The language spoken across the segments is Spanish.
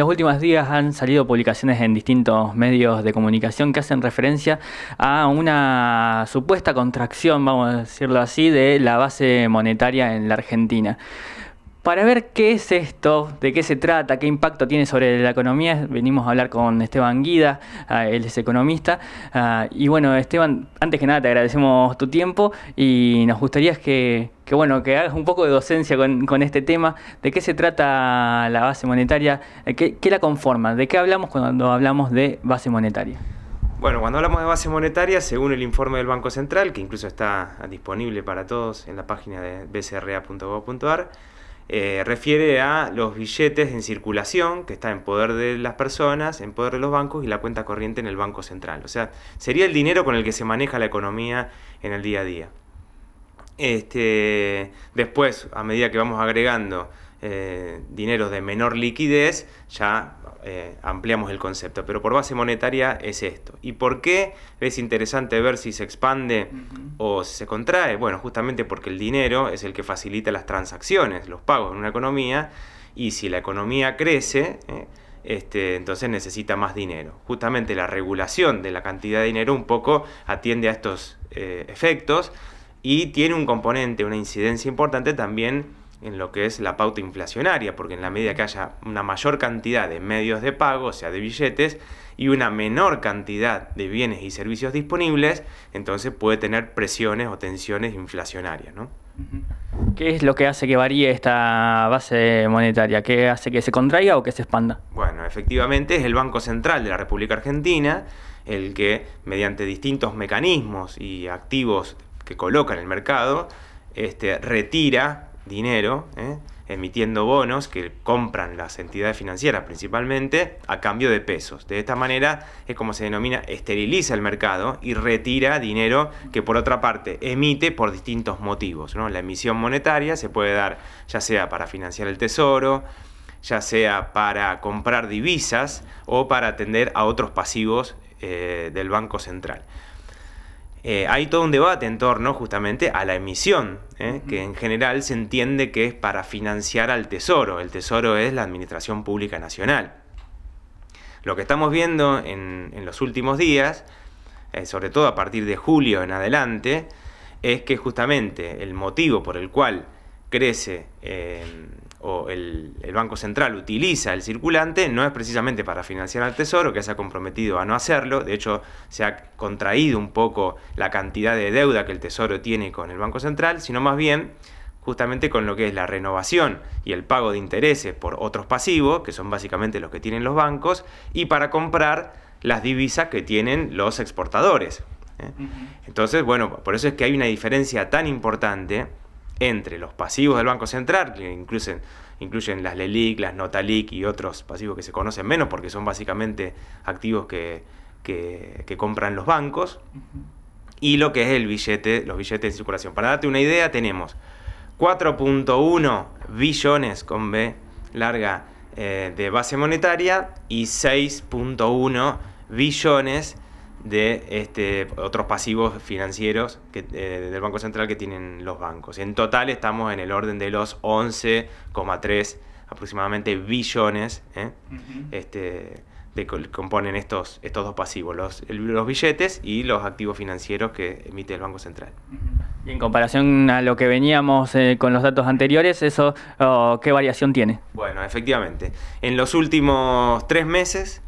Los últimos días han salido publicaciones en distintos medios de comunicación que hacen referencia a una supuesta contracción, vamos a decirlo así, de la base monetaria en la Argentina. Para ver qué es esto, de qué se trata, qué impacto tiene sobre la economía, venimos a hablar con Esteban Guida, él es economista. Y bueno, Esteban, antes que nada te agradecemos tu tiempo y nos gustaría que hagas un poco de docencia con este tema, de qué se trata la base monetaria, qué la conforma, de qué hablamos cuando hablamos de base monetaria. Bueno, cuando hablamos de base monetaria, según el informe del Banco Central, que incluso está disponible para todos en la página de bcra.gov.ar, refiere a los billetes en circulación que está en poder de las personas, en poder de los bancos y la cuenta corriente en el Banco Central. O sea, sería el dinero con el que se maneja la economía en el día a día. Después, a medida que vamos agregando dinero de menor liquidez, ya ampliamos el concepto, pero por base monetaria es esto. ¿Y por qué es interesante ver si se expande o se contrae? Bueno, justamente porque el dinero es el que facilita las transacciones, los pagos en una economía, y si la economía crece, entonces necesita más dinero. Justamente la regulación de la cantidad de dinero un poco atiende a estos efectos y tiene un componente, una incidencia importante también en lo que es la pauta inflacionaria, porque en la medida que haya una mayor cantidad de medios de pago, o sea, de billetes, y una menor cantidad de bienes y servicios disponibles, entonces puede tener presiones o tensiones inflacionarias, ¿no? ¿Qué es lo que hace que varíe esta base monetaria? ¿Qué hace que se contraiga o que se expanda? Bueno, efectivamente es el Banco Central de la República Argentina el que, mediante distintos mecanismos y activos que coloca en el mercado, retira dinero, emitiendo bonos que compran las entidades financieras principalmente a cambio de pesos. De esta manera es como se denomina, esteriliza el mercado y retira dinero que por otra parte emite por distintos motivos, ¿no? La emisión monetaria se puede dar ya sea para financiar el tesoro, ya sea para comprar divisas o para atender a otros pasivos del Banco Central. Hay todo un debate en torno justamente a la emisión, que en general se entiende que es para financiar al Tesoro. El Tesoro es la Administración Pública Nacional. Lo que estamos viendo en los últimos días, sobre todo a partir de julio en adelante, es que justamente el motivo por el cual crece o el Banco Central utiliza el circulante no es precisamente para financiar al Tesoro, que se ha comprometido a no hacerlo. De hecho, se ha contraído un poco la cantidad de deuda que el Tesoro tiene con el Banco Central, sino más bien justamente con lo que es la renovación y el pago de intereses por otros pasivos, que son básicamente los que tienen los bancos, y para comprar las divisas que tienen los exportadores. Entonces, bueno, por eso es que hay una diferencia tan importante entre los pasivos del Banco Central, que incluyen las LELIQ, las NOTALIQ y otros pasivos que se conocen menos porque son básicamente activos que compran los bancos, y lo que es el billete, los billetes en circulación. Para darte una idea, tenemos 4.1 billones con B larga de base monetaria y 6.1 billones de otros pasivos financieros del Banco Central que tienen los bancos. En total estamos en el orden de los 11,3 aproximadamente billones que componen estos dos pasivos, los billetes y los activos financieros que emite el Banco Central. Y en comparación a lo que veníamos con los datos anteriores, ¿eso qué variación tiene? Bueno, efectivamente, en los últimos 3 meses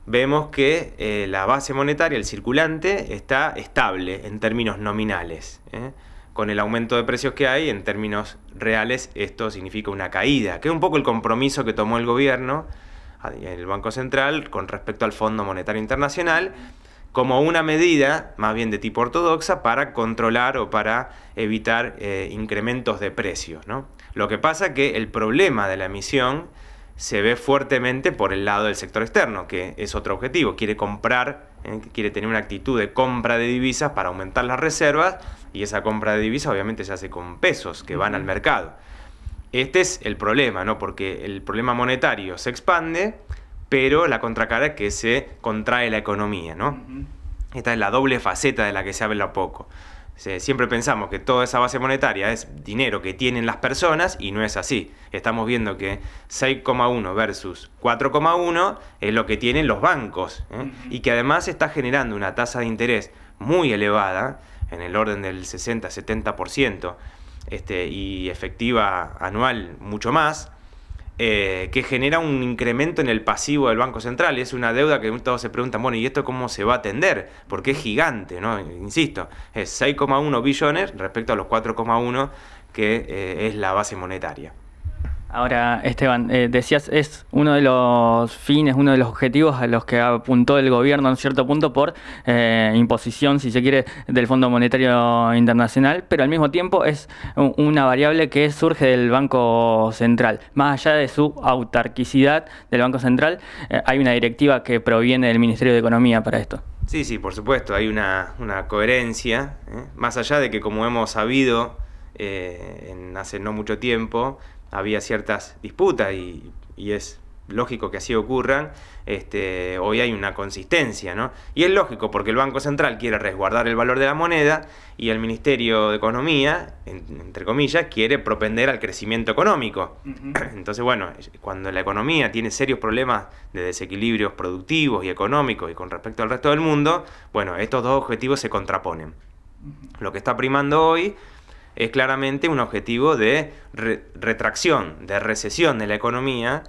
vemos que la base monetaria, el circulante, está estable en términos nominales. Con el aumento de precios que hay, en términos reales, esto significa una caída, que es un poco el compromiso que tomó el gobierno, el Banco Central, con respecto al Fondo Monetario Internacional, como una medida, más bien de tipo ortodoxa, para controlar o para evitar incrementos de precios, ¿no? Lo que pasa es que el problema de la emisión se ve fuertemente por el lado del sector externo, que es otro objetivo, quiere comprar, quiere tener una actitud de compra de divisas para aumentar las reservas, y esa compra de divisas obviamente se hace con pesos que van al mercado. Este es el problema, ¿no? Porque el problema monetario se expande, pero la contracara es que se contrae la economía, ¿no? Esta es la doble faceta de la que se habla poco. Siempre pensamos que toda esa base monetaria es dinero que tienen las personas y no es así. Estamos viendo que 6,1 versus 4,1 es lo que tienen los bancos, y que además está generando una tasa de interés muy elevada, en el orden del 60-70%, y efectiva anual mucho más, que genera un incremento en el pasivo del Banco Central. Es una deuda que todos se preguntan, bueno, ¿y esto cómo se va a atender? Porque es gigante, ¿no? Insisto, es 6,1 billones respecto a los 4,1 que es la base monetaria. Ahora, Esteban, decías, es uno de los fines, uno de los objetivos a los que apuntó el gobierno en cierto punto por imposición, si se quiere, del Fondo Monetario Internacional, pero al mismo tiempo es una variable que surge del Banco Central. Más allá de su autarquicidad del Banco Central, hay una directiva que proviene del Ministerio de Economía para esto. Sí, sí, por supuesto, hay una coherencia, más allá de que, como hemos sabido hace no mucho tiempo, había ciertas disputas y es lógico que así ocurran. Hoy hay una consistencia, ¿no? Y es lógico porque el Banco Central quiere resguardar el valor de la moneda y el Ministerio de Economía, entre comillas, quiere propender al crecimiento económico. Entonces, bueno, cuando la economía tiene serios problemas de desequilibrios productivos y económicos y con respecto al resto del mundo, bueno, estos dos objetivos se contraponen. Lo que está primando hoy es claramente un objetivo de retracción, de recesión de la economía,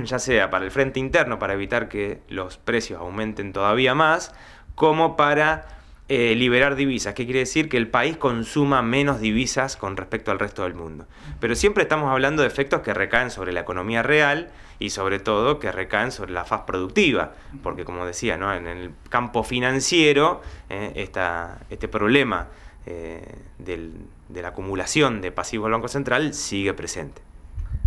ya sea para el frente interno, para evitar que los precios aumenten todavía más, como para liberar divisas. ¿Qué quiere decir? Que el país consuma menos divisas con respecto al resto del mundo. Pero siempre estamos hablando de efectos que recaen sobre la economía real y sobre todo que recaen sobre la faz productiva, porque como decía, ¿no?, en el campo financiero este problema de la acumulación de pasivos del Banco Central sigue presente.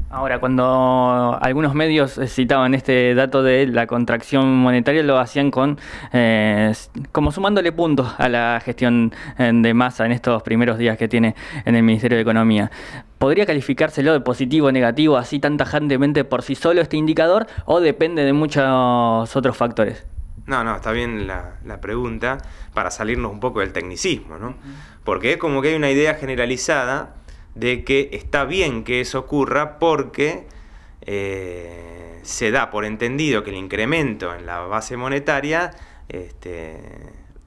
Ahora, cuando algunos medios citaban este dato de la contracción monetaria, lo hacían como sumándole puntos a la gestión de Massa en estos primeros días que tiene en el Ministerio de Economía. ¿Podría calificárselo de positivo o negativo así tan tajantemente por sí solo este indicador o depende de muchos otros factores? No, está bien la pregunta para salirnos un poco del tecnicismo, ¿no? Porque es como que hay una idea generalizada de que está bien que eso ocurra porque se da por entendido que el incremento en la base monetaria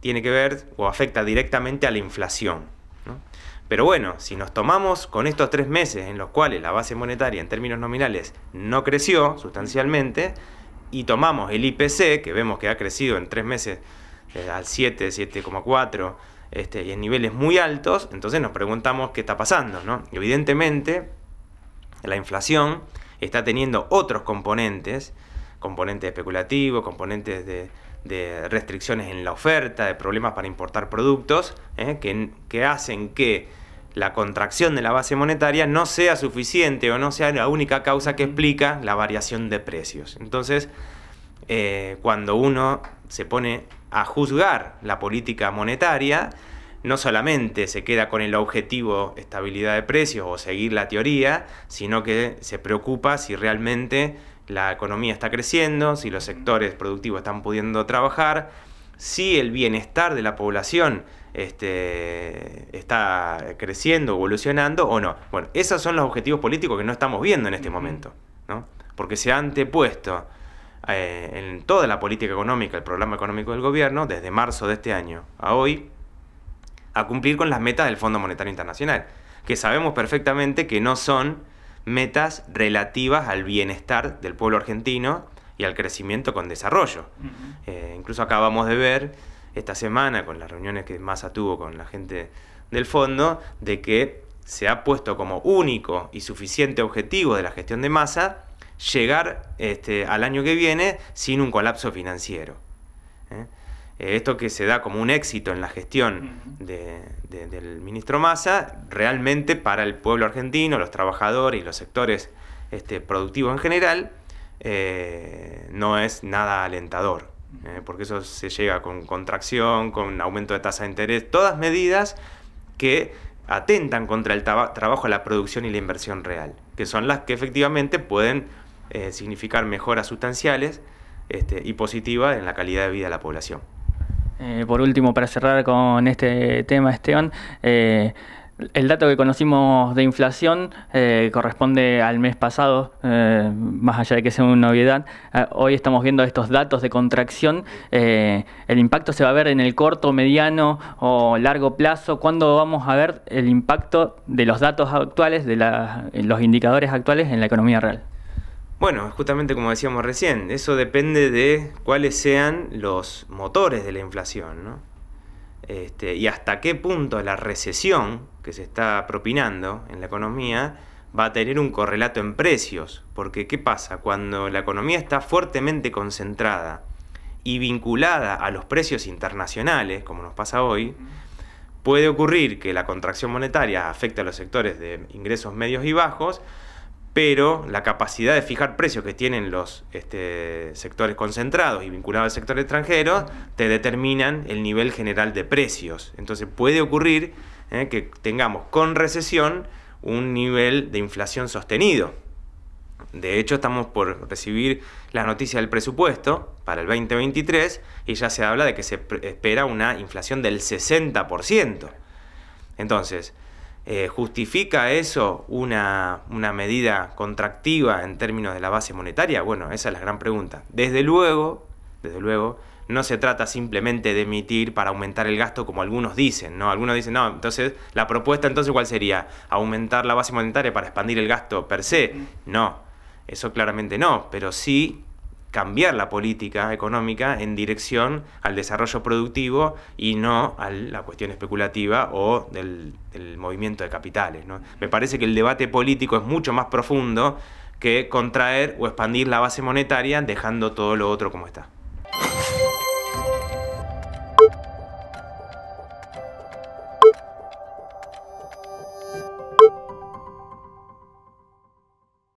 tiene que ver o afecta directamente a la inflación, ¿no? Pero bueno, si nos tomamos con estos 3 meses en los cuales la base monetaria en términos nominales no creció sustancialmente, y tomamos el IPC, que vemos que ha crecido en 3 meses al 7, 7,4, y en niveles muy altos, entonces nos preguntamos qué está pasando, ¿no? Evidentemente, la inflación está teniendo otros componentes especulativos, componentes de restricciones en la oferta, de problemas para importar productos, que hacen que la contracción de la base monetaria no sea suficiente o no sea la única causa que explica la variación de precios. Entonces, cuando uno se pone a juzgar la política monetaria, no solamente se queda con el objetivo estabilidad de precios o seguir la teoría, sino que se preocupa si realmente la economía está creciendo, si los sectores productivos están pudiendo trabajar, si el bienestar de la población está creciendo, evolucionando o no. Bueno, esos son los objetivos políticos que no estamos viendo en este momento, ¿no? Porque se ha antepuesto en toda la política económica, el programa económico del gobierno, desde marzo de este año a hoy, a cumplir con las metas del Fondo Monetario Internacional, que sabemos perfectamente que no son metas relativas al bienestar del pueblo argentino y al crecimiento con desarrollo. Incluso acabamos de ver esta semana, con las reuniones que Massa tuvo con la gente del fondo, de que se ha puesto como único y suficiente objetivo de la gestión de Massa llegar al año que viene sin un colapso financiero. Esto que se da como un éxito en la gestión del ministro Massa, realmente para el pueblo argentino, los trabajadores y los sectores productivos en general, no es nada alentador. Porque eso se llega con contracción, con aumento de tasa de interés, todas medidas que atentan contra el trabajo, la producción y la inversión real, que son las que efectivamente pueden significar mejoras sustanciales y positivas en la calidad de vida de la población. Por último, para cerrar con este tema, Esteban, el dato que conocimos de inflación corresponde al mes pasado, más allá de que sea una novedad. Hoy estamos viendo estos datos de contracción. ¿El impacto se va a ver en el corto, mediano o largo plazo? ¿Cuándo vamos a ver el impacto de los datos actuales, de los indicadores actuales en la economía real? Bueno, justamente como decíamos recién, eso depende de cuáles sean los motores de la inflación, ¿no? Y hasta qué punto la recesión que se está propinando en la economía va a tener un correlato en precios. Porque ¿qué pasa? Cuando la economía está fuertemente concentrada y vinculada a los precios internacionales, como nos pasa hoy, puede ocurrir que la contracción monetaria afecte a los sectores de ingresos medios y bajos, pero la capacidad de fijar precios que tienen los sectores concentrados y vinculados al sector extranjero te determinan el nivel general de precios. Entonces puede ocurrir que tengamos con recesión un nivel de inflación sostenido. De hecho, estamos por recibir las noticias del presupuesto para el 2023 y ya se habla de que se espera una inflación del 60%. Entonces, ¿justifica eso una medida contractiva en términos de la base monetaria? Bueno, esa es la gran pregunta. Desde luego, no se trata simplemente de emitir para aumentar el gasto como algunos dicen, ¿no? Algunos dicen, no, entonces, la propuesta entonces, ¿cuál sería? ¿Aumentar la base monetaria para expandir el gasto per se? No, eso claramente no, pero sí cambiar la política económica en dirección al desarrollo productivo y no a la cuestión especulativa o del movimiento de capitales, ¿no? Me parece que el debate político es mucho más profundo que contraer o expandir la base monetaria dejando todo lo otro como está.